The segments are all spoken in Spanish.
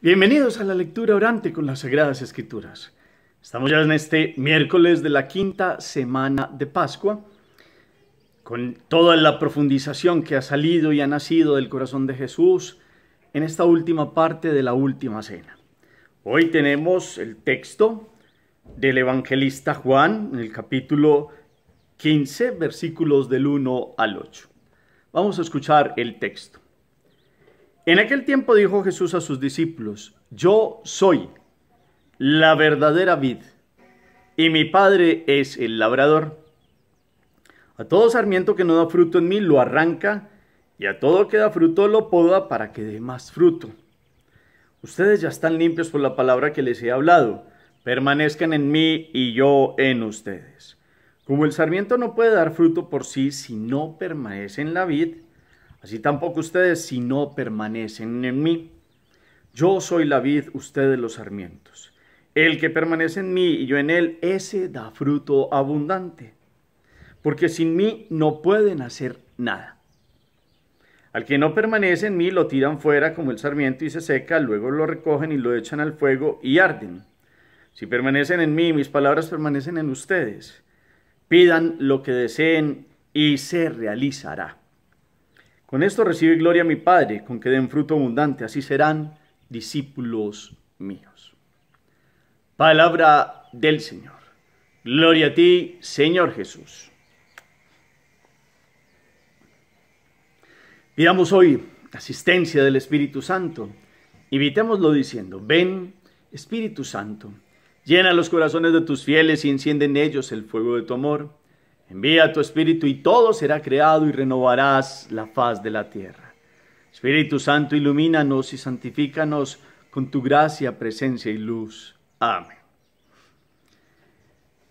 Bienvenidos a la lectura orante con las Sagradas Escrituras. Estamos ya en este miércoles de la quinta semana de Pascua, con toda la profundización que ha salido y ha nacido del corazón de Jesús en esta última parte de la última cena. Hoy tenemos el texto del evangelista Juan, en el capítulo 15, versículos del 1 al 8. Vamos a escuchar el texto. En aquel tiempo dijo Jesús a sus discípulos: Yo soy la verdadera vid, y mi Padre es el labrador. A todo sarmiento que no da fruto en mí lo arranca, y a todo que da fruto lo poda para que dé más fruto. Ustedes ya están limpios por la palabra que les he hablado. Permanezcan en mí y yo en ustedes. Como el sarmiento no puede dar fruto por sí si no permanece en la vid, así tampoco ustedes si no permanecen en mí. Yo soy la vid, ustedes los sarmientos. El que permanece en mí y yo en él, ese da fruto abundante. Porque sin mí no pueden hacer nada. Al que no permanece en mí lo tiran fuera como el sarmiento y se seca, luego lo recogen y lo echan al fuego y arden. Si permanecen en mí, mis palabras permanecen en ustedes. Pidan lo que deseen y se realizará. Con esto recibe gloria mi Padre, con que den fruto abundante, así serán discípulos míos. Palabra del Señor. Gloria a ti, Señor Jesús. Pidamos hoy asistencia del Espíritu Santo. Invitémoslo diciendo: ven, Espíritu Santo, llena los corazones de tus fieles y enciende en ellos el fuego de tu amor. Envía tu Espíritu y todo será creado y renovarás la faz de la tierra. Espíritu Santo, ilumínanos y santifícanos con tu gracia, presencia y luz. Amén.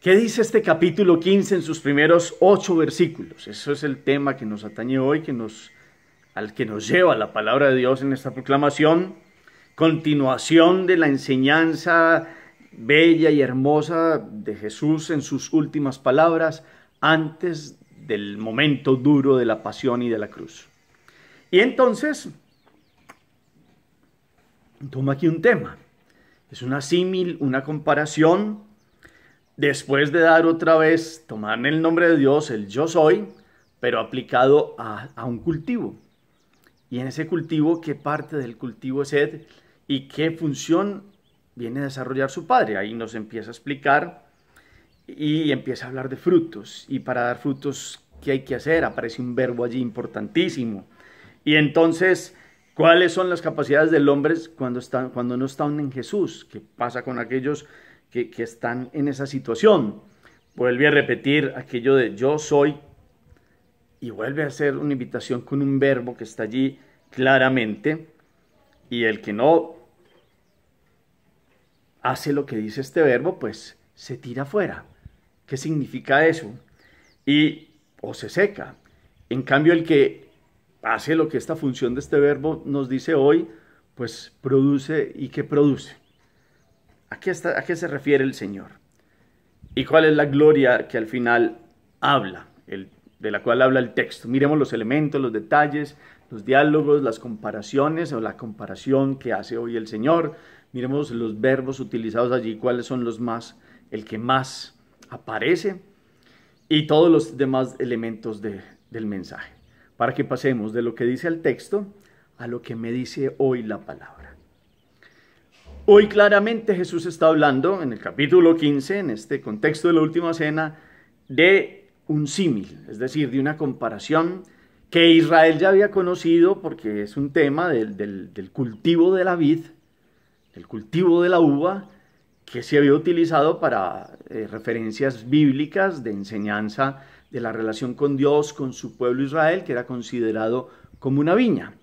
¿Qué dice este capítulo 15 en sus primeros 8 versículos? Eso es el tema que nos atañe hoy, al que nos lleva la palabra de Dios en esta proclamación. Continuación de la enseñanza bella y hermosa de Jesús en sus últimas palabras, antes del momento duro de la pasión y de la cruz. Y entonces, toma aquí un tema. Es una símil, una comparación. Después de dar otra vez, tomar el nombre de Dios, el yo soy, pero aplicado a un cultivo. Y en ese cultivo, ¿qué parte del cultivo es él? ¿Y qué función viene a desarrollar su Padre? Ahí nos empieza a explicar. Y empieza a hablar de frutos, y para dar frutos, ¿qué hay que hacer? Aparece un verbo allí importantísimo. Y entonces, ¿cuáles son las capacidades del hombre cuando no están en Jesús? ¿Qué pasa con aquellos que están en esa situación? Vuelve a repetir aquello de yo soy, y vuelve a hacer una invitación con un verbo que está allí claramente, y el que no hace lo que dice este verbo, pues se tira fuera. ¿Qué significa eso? O se seca. En cambio, el que hace lo que esta función de este verbo nos dice hoy, pues produce. ¿Y qué produce? ¿A qué se refiere el Señor? ¿Y cuál es la gloria que al final habla, de la cual habla el texto? Miremos los elementos, los detalles, los diálogos, las comparaciones o la comparación que hace hoy el Señor. Miremos los verbos utilizados allí, cuáles son el que más aparece, y todos los demás elementos del mensaje, para que pasemos de lo que dice el texto a lo que me dice hoy la palabra. Hoy claramente Jesús está hablando en el capítulo 15, en este contexto de la última cena, de un símil, es decir, de una comparación que Israel ya había conocido, porque es un tema del cultivo de la vid, del cultivo de la uva, que se había utilizado para referencias bíblicas de enseñanza de la relación con Dios, con su pueblo Israel, que era considerado como una viña.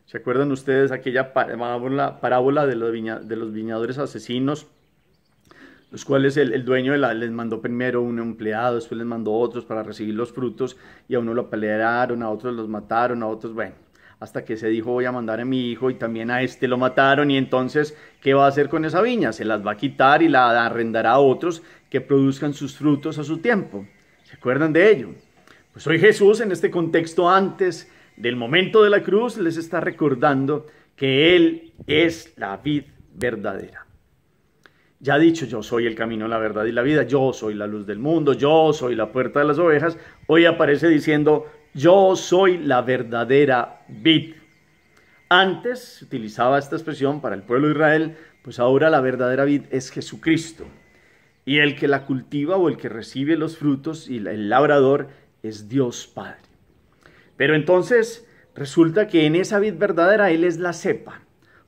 ¿Se acuerdan ustedes aquella parábola de los viñadores asesinos, los cuales el dueño les mandó primero un empleado, después les mandó otros para recibir los frutos, y a uno lo apedrearon, a otros los mataron, a otros, bueno, hasta que se dijo: voy a mandar a mi hijo, y también a este lo mataron, y entonces, ¿qué va a hacer con esa viña? Se las va a quitar y la arrendará a otros que produzcan sus frutos a su tiempo. ¿Se acuerdan de ello? Pues hoy Jesús, en este contexto antes del momento de la cruz, les está recordando que Él es la vid verdadera. Ya ha dicho, yo soy el camino, la verdad y la vida, yo soy la luz del mundo, yo soy la puerta de las ovejas. Hoy aparece diciendo, yo soy la verdadera vid. Antes se utilizaba esta expresión para el pueblo de Israel, pues ahora la verdadera vid es Jesucristo. Y el que la cultiva o el que recibe los frutos y el labrador es Dios Padre. Pero entonces resulta que en esa vid verdadera Él es la cepa,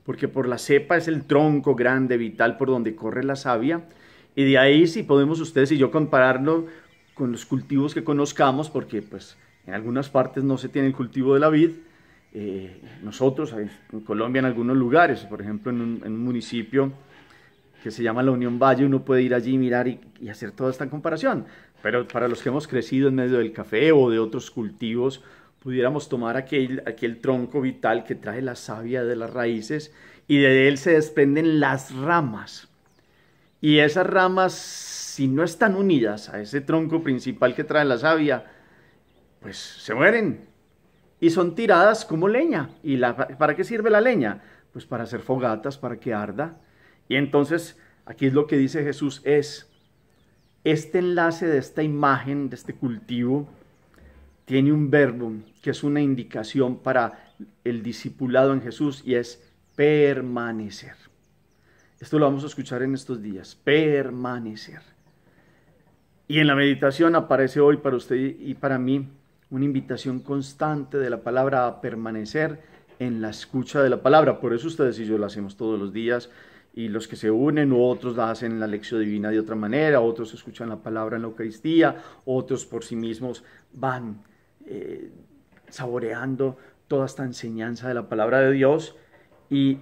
porque por la cepa es el tronco grande, vital, por donde corre la savia. Y de ahí si podemos ustedes y yo compararlo con los cultivos que conozcamos, porque pues en algunas partes no se tiene el cultivo de la vid. Nosotros en Colombia en algunos lugares, por ejemplo en un municipio que se llama la Unión Valle, uno puede ir allí, mirar y hacer toda esta comparación. Pero para los que hemos crecido en medio del café o de otros cultivos, pudiéramos tomar aquel tronco vital que trae la savia de las raíces y de él se desprenden las ramas. Y esas ramas, si no están unidas a ese tronco principal que trae la savia, pues se mueren y son tiradas como leña. ¿Y para qué sirve la leña? Pues para hacer fogatas, para que arda. Y entonces, aquí es lo que dice Jesús, es este enlace de esta imagen, de este cultivo, tiene un verbo que es una indicación para el discipulado en Jesús y es permanecer. Esto lo vamos a escuchar en estos días, permanecer. Y en la meditación aparece hoy para usted y para mí una invitación constante de la palabra a permanecer en la escucha de la palabra. Por eso ustedes y yo la hacemos todos los días. Y los que se unen, u otros la hacen en la lección divina de otra manera, otros escuchan la palabra en la Eucaristía, otros por sí mismos van saboreando toda esta enseñanza de la palabra de Dios y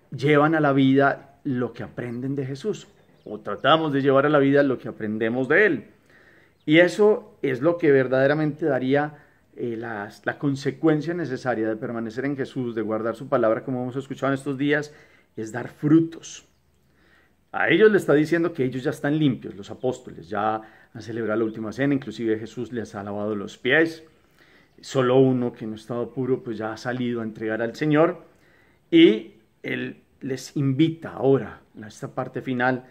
llevan a la vida lo que aprenden de Jesús, o tratamos de llevar a la vida lo que aprendemos de Él. Y eso es lo que verdaderamente daría la consecuencia necesaria de permanecer en Jesús, de guardar su palabra, como hemos escuchado en estos días, es dar frutos. A ellos le está diciendo que ellos ya están limpios, los apóstoles, ya han celebrado la última cena, inclusive Jesús les ha lavado los pies. Solo uno que no estaba puro, pues ya ha salido a entregar al Señor. Y Él les invita ahora, en esta parte final,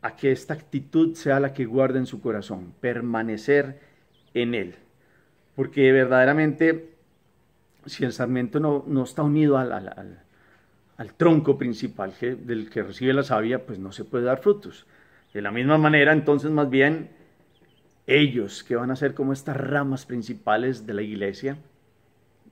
a que esta actitud sea la que guarde en su corazón, permanecer en Él. Porque verdaderamente, si el sarmiento no está unido al tronco principal del que recibe la savia, pues no se puede dar frutos. De la misma manera, entonces, más bien, ellos que van a ser como estas ramas principales de la iglesia,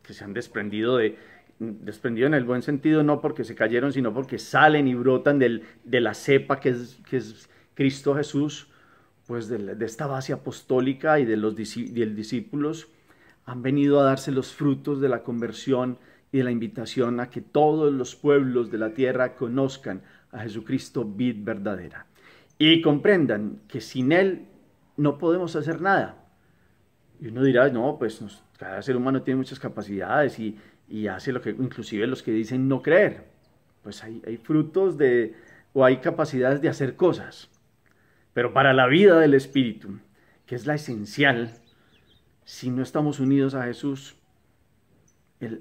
que se han desprendido en el buen sentido, no porque se cayeron, sino porque salen y brotan de la cepa que es Cristo Jesús, pues de esta base apostólica y del discípulos, han venido a darse los frutos de la conversión y de la invitación a que todos los pueblos de la tierra conozcan a Jesucristo, vid verdadera, y comprendan que sin Él no podemos hacer nada. Y uno dirá, no, pues cada ser humano tiene muchas capacidades y hace lo que, inclusive los que dicen no creer, pues hay frutos o hay capacidades de hacer cosas. Pero para la vida del Espíritu, que es la esencial, si no estamos unidos a Jesús,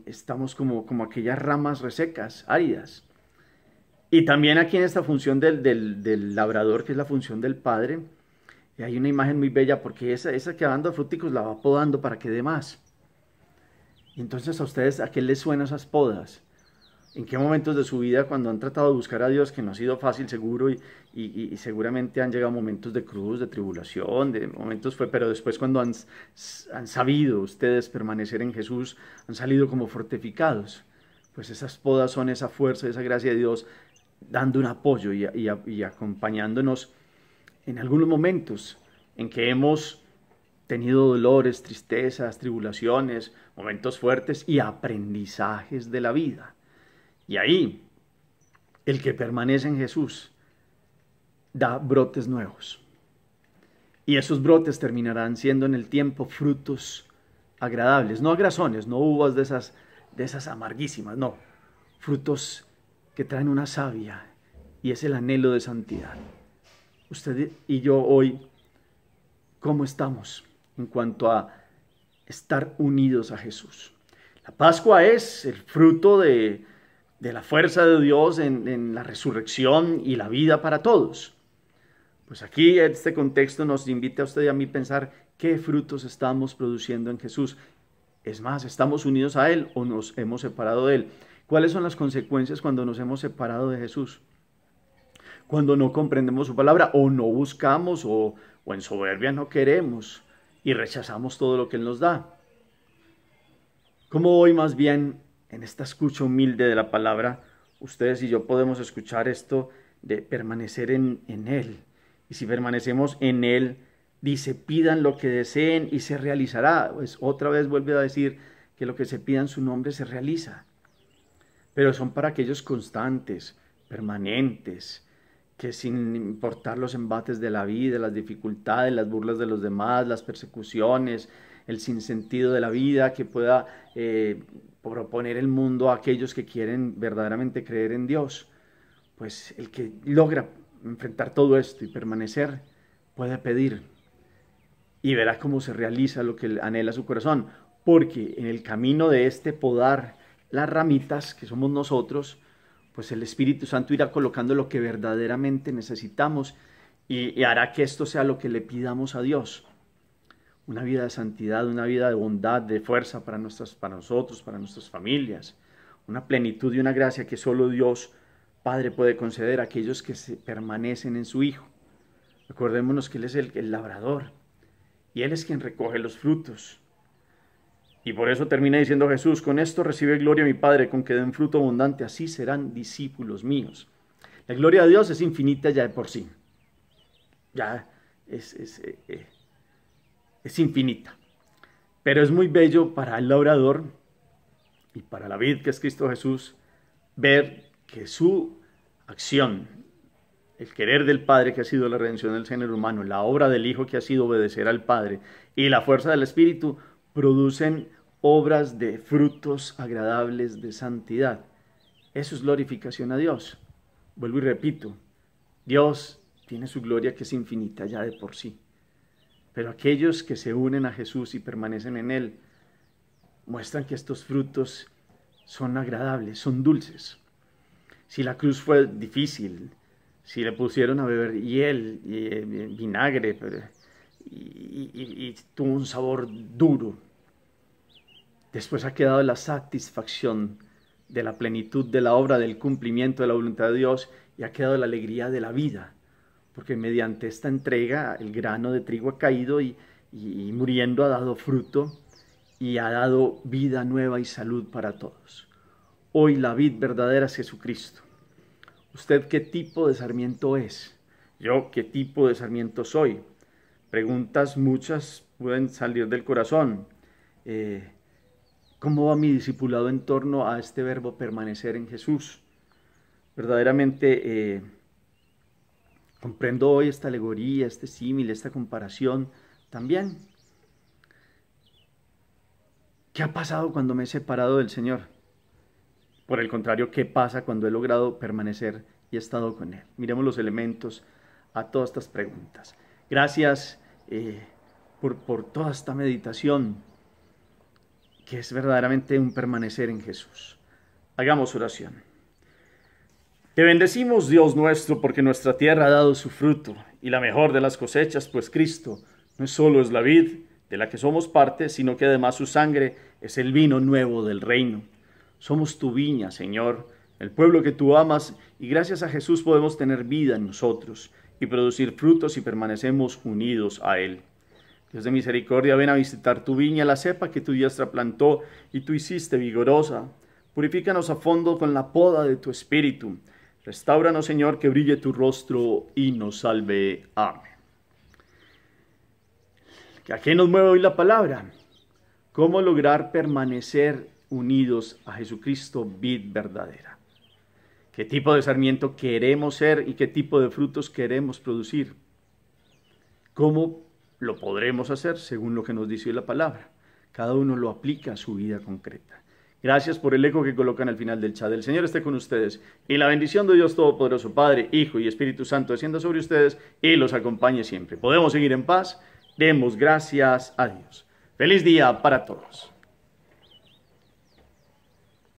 estamos como aquellas ramas resecas, áridas. Y también aquí en esta función del labrador, que es la función del Padre, y hay una imagen muy bella porque esa que va dando fruticos la va podando para que dé más. Y entonces a ustedes, ¿a qué les suenan esas podas? ¿En qué momentos de su vida cuando han tratado de buscar a Dios, que no ha sido fácil seguro y seguramente han llegado momentos de cruz, de tribulación, pero después cuando han sabido ustedes permanecer en Jesús, han salido como fortificados? Pues esas podas son esa fuerza, esa gracia de Dios dando un apoyo y acompañándonos en algunos momentos en que hemos tenido dolores, tristezas, tribulaciones, momentos fuertes y aprendizajes de la vida. Y ahí, el que permanece en Jesús da brotes nuevos. Y esos brotes terminarán siendo en el tiempo frutos agradables, no agrazones, no uvas de esas amarguísimas, no. Frutos que traen una savia y es el anhelo de santidad. Usted y yo hoy, ¿cómo estamos en cuanto a estar unidos a Jesús? La Pascua es el fruto de de la fuerza de Dios en la resurrección y la vida para todos. Pues aquí este contexto nos invita a usted y a mí a pensar qué frutos estamos produciendo en Jesús. Es más, ¿estamos unidos a Él o nos hemos separado de Él? ¿Cuáles son las consecuencias cuando nos hemos separado de Jesús? Cuando no comprendemos su palabra o no buscamos o en soberbia no queremos y rechazamos todo lo que Él nos da. ¿Cómo hoy más bien en esta escucha humilde de la palabra, ustedes y yo podemos escuchar esto de permanecer en Él? Y si permanecemos en Él, dice, pidan lo que deseen y se realizará. Pues otra vez vuelve a decir que lo que se pida en su nombre se realiza. Pero son para aquellos constantes, permanentes, que sin importar los embates de la vida, las dificultades, las burlas de los demás, las persecuciones, el sinsentido de la vida que pueda proponer el mundo a aquellos que quieren verdaderamente creer en Dios, pues el que logra enfrentar todo esto y permanecer puede pedir y verá cómo se realiza lo que anhela su corazón, porque en el camino de este podar las ramitas que somos nosotros, pues el Espíritu Santo irá colocando lo que verdaderamente necesitamos y hará que esto sea lo que le pidamos a Dios. Una vida de santidad, una vida de bondad, de fuerza para nosotros, para nuestras familias. Una plenitud y una gracia que solo Dios Padre puede conceder a aquellos que permanecen en su Hijo. Recordémonos que Él es el labrador y Él es quien recoge los frutos. Y por eso termina diciendo Jesús, con esto recibe gloria mi Padre, con que den fruto abundante, así serán discípulos míos. La gloria de Dios es infinita ya de por sí. Ya es infinita. Pero es muy bello para el labrador y para la vid que es Cristo Jesús, ver que su acción, el querer del Padre que ha sido la redención del género humano, la obra del Hijo que ha sido obedecer al Padre y la fuerza del Espíritu producen obras de frutos agradables de santidad. Eso es glorificación a Dios. Vuelvo y repito, Dios tiene su gloria que es infinita ya de por sí. Pero aquellos que se unen a Jesús y permanecen en Él, muestran que estos frutos son agradables, son dulces. Si la cruz fue difícil, si le pusieron a beber hiel y vinagre y tuvo un sabor duro, después ha quedado la satisfacción de la plenitud de la obra, del cumplimiento de la voluntad de Dios y ha quedado la alegría de la vida, porque mediante esta entrega el grano de trigo ha caído y muriendo ha dado fruto y ha dado vida nueva y salud para todos. Hoy la vid verdadera es Jesucristo. ¿Usted qué tipo de sarmiento es? ¿Yo qué tipo de sarmiento soy? Preguntas muchas pueden salir del corazón. ¿Cómo va mi discipulado en torno a este verbo permanecer en Jesús? Verdaderamente comprendo hoy esta alegoría, este símil, esta comparación también. ¿Qué ha pasado cuando me he separado del Señor? Por el contrario, ¿qué pasa cuando he logrado permanecer y he estado con Él? Miremos los elementos a todas estas preguntas. Gracias por toda esta meditación, que es verdaderamente un permanecer en Jesús. Hagamos oración. Te bendecimos, Dios nuestro, porque nuestra tierra ha dado su fruto, y la mejor de las cosechas, pues Cristo no solo es la vid de la que somos parte, sino que además su sangre es el vino nuevo del reino. Somos tu viña, Señor, el pueblo que tú amas, y gracias a Jesús podemos tener vida en nosotros y producir frutos y permanecemos unidos a Él. Dios de misericordia, ven a visitar tu viña, la cepa que tu diestra plantó y tú hiciste vigorosa. Purifícanos a fondo con la poda de tu espíritu. Restáuranos, Señor, que brille tu rostro y nos salve. Amén. ¿A qué nos mueve hoy la palabra? ¿Cómo lograr permanecer unidos a Jesucristo, vid verdadera? ¿Qué tipo de sarmiento queremos ser y qué tipo de frutos queremos producir? ¿Cómo lo podremos hacer según lo que nos dice la palabra? Cada uno lo aplica a su vida concreta. Gracias por el eco que colocan al final del chat. El Señor esté con ustedes y la bendición de Dios Todopoderoso, Padre, Hijo y Espíritu Santo descienda sobre ustedes y los acompañe siempre. Podemos seguir en paz. Demos gracias a Dios. Feliz día para todos.